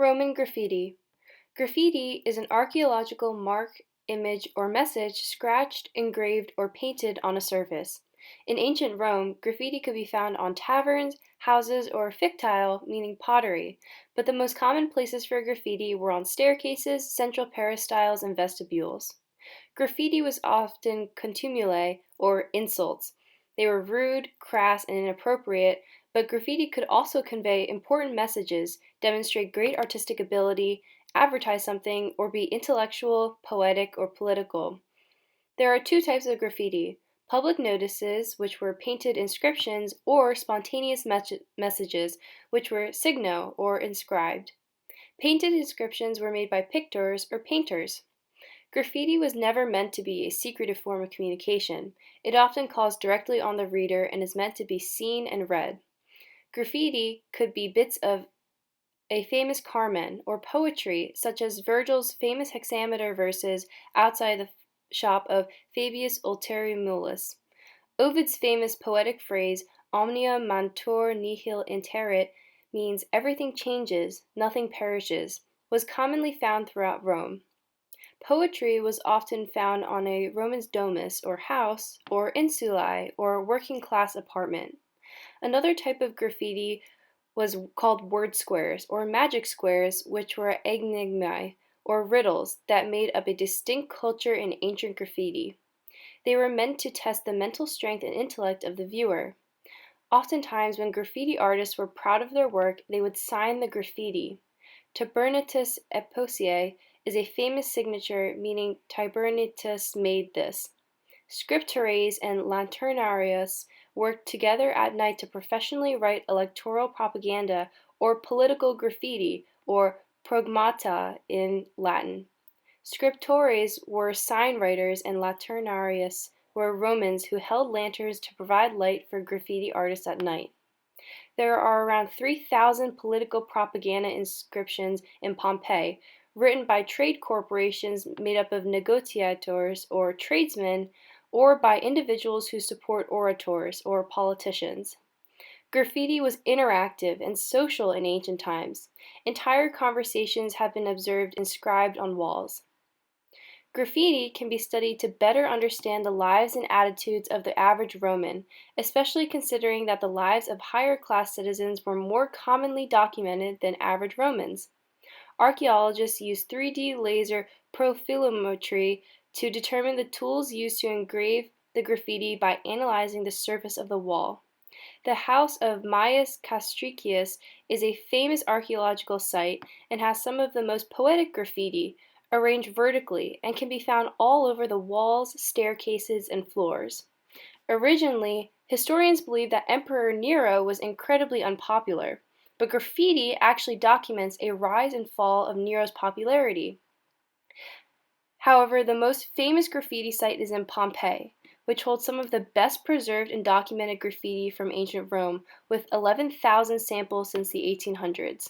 Roman graffiti. Graffiti is an archaeological mark, image, or message scratched, engraved, or painted on a surface. In ancient Rome, graffiti could be found on taverns, houses, or fictile, meaning pottery, but the most common places for graffiti were on staircases, central peristyles, and vestibules. Graffiti was often contumely, or insults. They were rude, crass, and inappropriate, but graffiti could also convey important messages, demonstrate great artistic ability, advertise something, or be intellectual, poetic, or political. There are two types of graffiti: public notices, which were painted inscriptions, or spontaneous messages, which were signo, or inscribed. Painted inscriptions were made by pictors or painters. Graffiti was never meant to be a secretive form of communication. It often calls directly on the reader and is meant to be seen and read. Graffiti could be bits of a famous Carmen, or poetry, such as Virgil's famous hexameter verses outside the shop of Fabius Ulterioremulus. Ovid's famous poetic phrase, omnia mantur nihil interit, means everything changes, nothing perishes, was commonly found throughout Rome. Poetry was often found on a Roman's domus, or house, or insulae, or working class apartment. Another type of graffiti was called word squares, or magic squares, which were enigmae, or riddles, that made up a distinct culture in ancient graffiti. They were meant to test the mental strength and intellect of the viewer. Oftentimes, when graffiti artists were proud of their work, they would sign the graffiti. Tabernatus Epoiae is a famous signature meaning Tabernatus made this. Scriptores and lanternarius worked together at night to professionally write electoral propaganda or political graffiti, or progmata in Latin. Scriptores were sign writers and lanternarius were Romans who held lanterns to provide light for graffiti artists at night. There are around 3,000 political propaganda inscriptions in Pompeii, written by trade corporations made up of negotiators or tradesmen, or by individuals who support orators or politicians. Graffiti was interactive and social in ancient times. Entire conversations have been observed inscribed on walls. Graffiti can be studied to better understand the lives and attitudes of the average Roman, especially considering that the lives of higher class citizens were more commonly documented than average Romans. Archaeologists use 3D laser profilometry to determine the tools used to engrave the graffiti by analyzing the surface of the wall. The house of Gnaeus Castricius is a famous archaeological site and has some of the most poetic graffiti, arranged vertically, and can be found all over the walls, staircases, and floors. Originally, historians believed that Emperor Nero was incredibly unpopular, but graffiti actually documents a rise and fall of Nero's popularity. However, the most famous graffiti site is in Pompeii, which holds some of the best preserved and documented graffiti from ancient Rome, with 11,000 samples since the 1800s.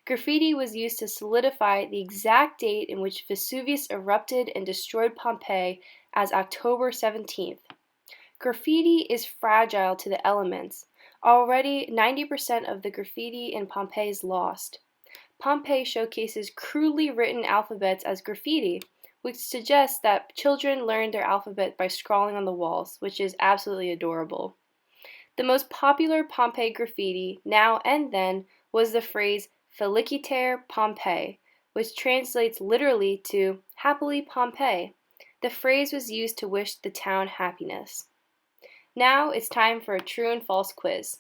Graffiti was used to solidify the exact date in which Vesuvius erupted and destroyed Pompeii as October 17th. Graffiti is fragile to the elements. Already, 90% of the graffiti in Pompeii is lost. Pompeii showcases crudely written alphabets as graffiti, which suggests that children learned their alphabet by scrawling on the walls, which is absolutely adorable. The most popular Pompeii graffiti, now and then, was the phrase Feliciter Pompeii, which translates literally to Happily Pompeii. The phrase was used to wish the town happiness. Now it's time for a true and false quiz.